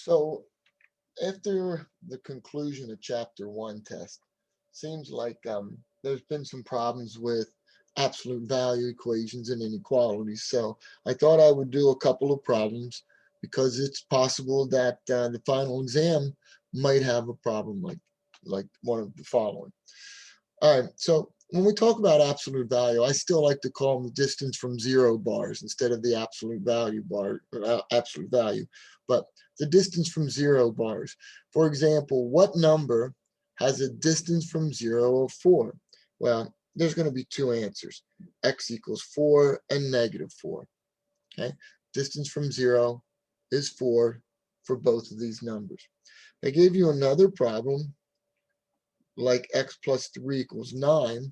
So after the conclusion of chapter one test, seems like there's been some problems with absolute value equations and inequalities. So I thought I would do a couple of problems because it's possible that the final exam might have a problem like one of the following. All right, so when we talk about absolute value, I still like to call them the distance from zero bars instead of the absolute value bar, absolute value, but the distance from zero bars. For example, what number has a distance from zero of 4? Well, there's going to be two answers, x equals 4 and negative 4. Okay, distance from zero is 4 for both of these numbers. I gave you another problem like x plus 3 equals 9.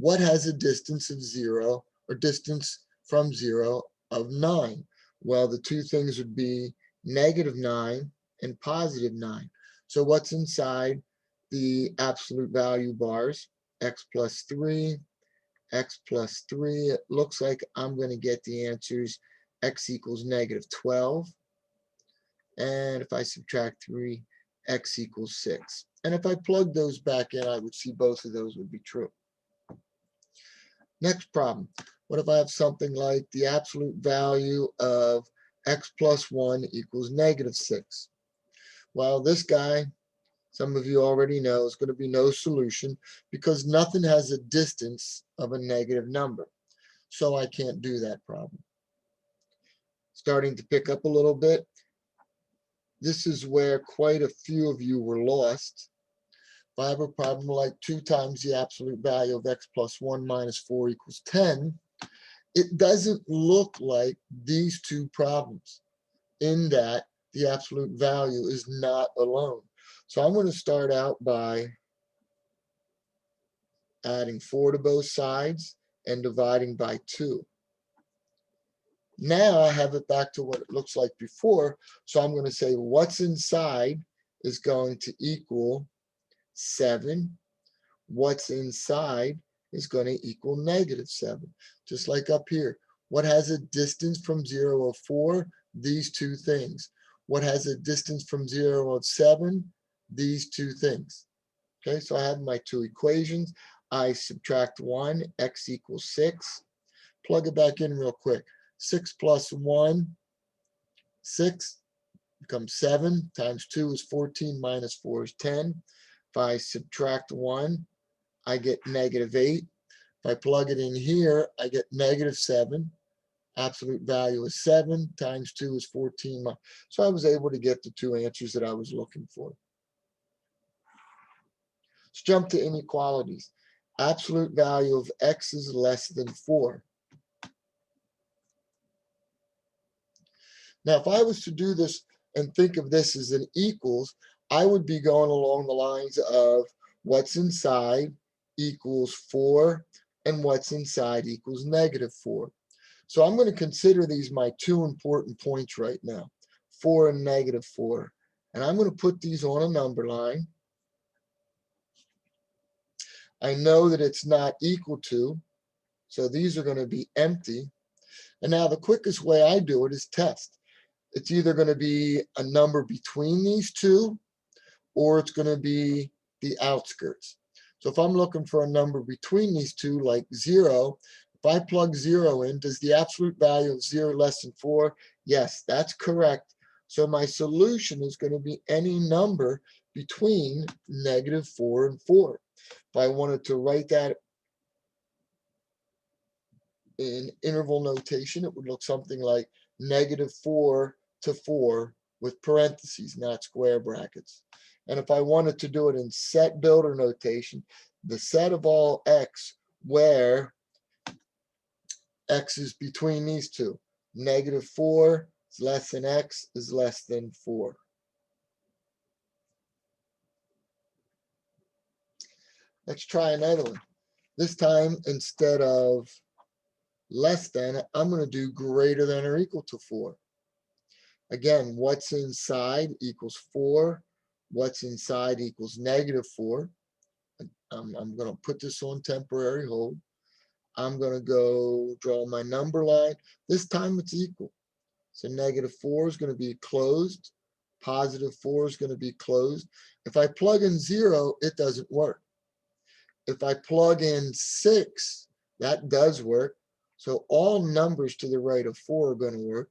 What has a distance of 0 or distance from 0 of 9? Well, the two things would be negative 9 and positive 9. So what's inside the absolute value bars? X plus 3, x plus 3. It looks like I'm going to get the answers x equals negative 12. And if I subtract 3, x equals 6. And if I plug those back in, I would see both of those would be true. Next problem. What if I have something like the absolute value of x plus 1 equals negative 6? Well, this guy, some of you already know, is going to be no solution because nothing has a distance of a negative number. So I can't do that problem. Starting to pick up a little bit. This is where quite a few of you were lost. If I have a problem like 2 times the absolute value of x plus 1 minus 4 equals 10, it doesn't look like these two problems in that the absolute value is not alone. So I'm going to start out by adding 4 to both sides and dividing by 2. Now I have it back to what it looks like before. So I'm going to say what's inside is going to equal 7. What's inside is going to equal negative 7. Just like up here. What has a distance from 0 of 4? These two things. What has a distance from 0 of 7? These two things. Okay, so I have my two equations. I subtract 1, x equals 6. Plug it back in real quick. 6 plus 1, 6 becomes 7 times 2 is 14 minus 4 is 10. If I subtract 1, I get negative 8. If I plug it in here, I get negative 7. Absolute value is 7 times 2 is 14. So I was able to get the two answers that I was looking for. Let's jump to inequalities. Absolute value of x is less than 4. Now, if I was to do this and think of this as an equals, I would be going along the lines of what's inside equals 4 and what's inside equals negative 4. So I'm going to consider these my two important points right now, 4 and negative 4. And I'm going to put these on a number line. I know that it's not equal to, so these are going to be empty. And now the quickest way I do it is test. It's either going to be a number between these two, or it's going to be the outskirts. So if I'm looking for a number between these two, like 0, if I plug 0 in, does the absolute value of 0 less than 4? Yes, that's correct. So my solution is going to be any number between negative 4 and 4. If I wanted to write that in interval notation, it would look something like negative 4 to 4 with parentheses, not square brackets. And if I wanted to do it in set builder notation, the set of all x where x is between these two, negative 4 is less than x is less than 4. Let's try another one. This time, instead of less than, I'm going to do greater than or equal to 4. Again, what's inside equals 4. What's inside equals negative 4. I'm going to put this on temporary hold. I'm going to go draw my number line. This time it's equal. So negative 4 is going to be closed. Positive 4 is going to be closed. If I plug in 0, it doesn't work. If I plug in 6, that does work. So all numbers to the right of 4 are going to work.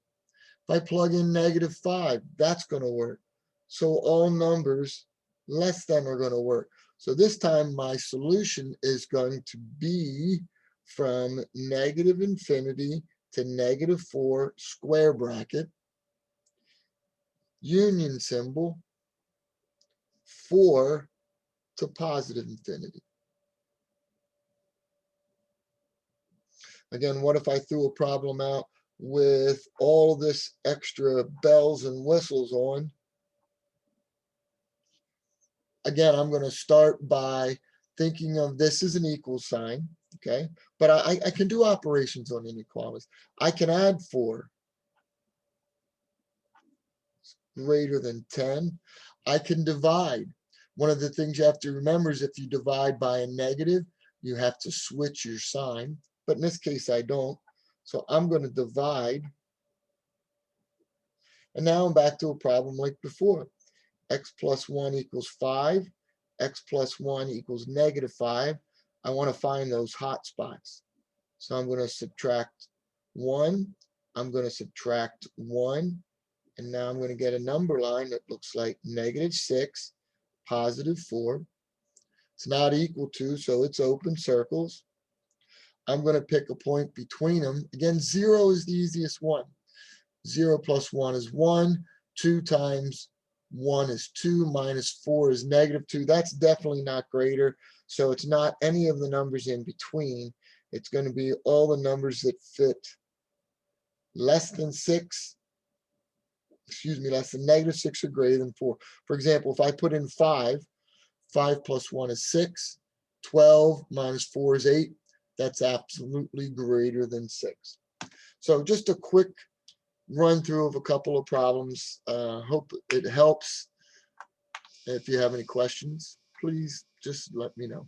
If I plug in -5, that's going to work. So all numbers less than are going to work. So this time my solution is going to be from -infinity to -4 square bracket, union symbol, 4 to positive infinity. Again, what if I threw a problem out with all this extra bells and whistles on? Again, I'm going to start by thinking of this as an equal sign, okay? But I can do operations on inequalities. I can add 4 greater than 10. I can divide. One of the things you have to remember is if you divide by a negative, you have to switch your sign. But in this case, I don't. So I'm going to divide. And now I'm back to a problem like before. X plus 1 equals 5. X plus 1 equals -5. I want to find those hot spots. So I'm going to subtract 1. I'm going to subtract 1. And now I'm going to get a number line that looks like -6, +4. It's not equal to, so it's open circles. I'm going to pick a point between them. Again, 0 is the easiest one. 0 plus 1 is 1. 2 times 1 is 2. -4 is -2. That's definitely not greater. So it's not any of the numbers in between. It's going to be all the numbers that fit less than 6. Excuse me, less than -6 or greater than 4. For example, if I put in 5, 5 plus 1 is 6. 12 minus 4 is 8. That's absolutely greater than 6. So just a quick run through of a couple of problems. Hope it helps. If you have any questions, please just let me know.